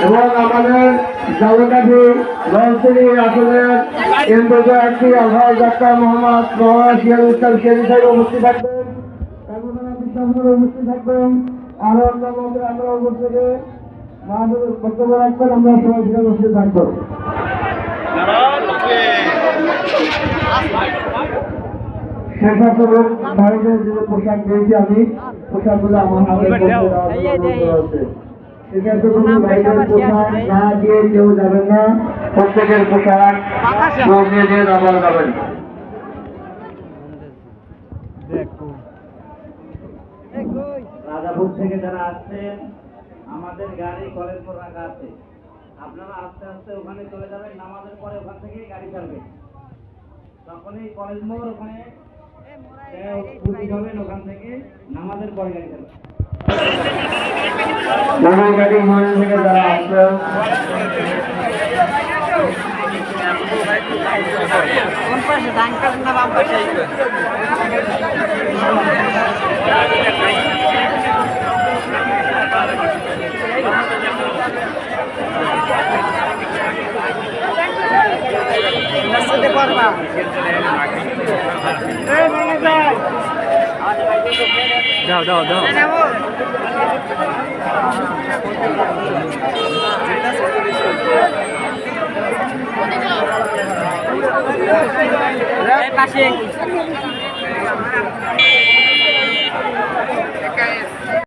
এবং আমাদের জালকাঠি নলছিরি আসনের এমপি একটি আলহাজ ডাক্তার মোহাম্মদ শিয়ারুল ইসলাম শিয়ারি সাহেব উপস্থিত থাকবেন, উপস্থিত থাকবেন, আরো অন্যান্য আমরা উপস্থিত বক্তব্য রাখবেন। আমরা সবাই উপস্থিত থাকবো। স্বেচ্ছাসেবক ভারতের যে পোশাক পেয়েছি আমি, পোশাকগুলো আমার হাতে আছে। সেক্ষেত্রে কোনো বাইরের পোশাক না দিয়ে কেউ যাবেন না, প্রত্যেকের পোশাক দিয়ে দিয়ে যাবেন। রাজাপুর থেকে যারা আসছেন, আমাদের গাড়ি কলেজপুর রাখা আছে, আপনারা আস্তে আস্তে ওখানে চলে যাবেন, নামাজের পরে ওখান থেকে গাড়ি ছাড়বে, তখনই কলেজ মোড় ওখানে হবেন, ওখান থেকে নামাজের পরে গাড়ি ছাড়বে। থেকে যারা আসছেন কোন পাশে ডান পাশে না বাম পাশে? দাও দাও দাও পাশে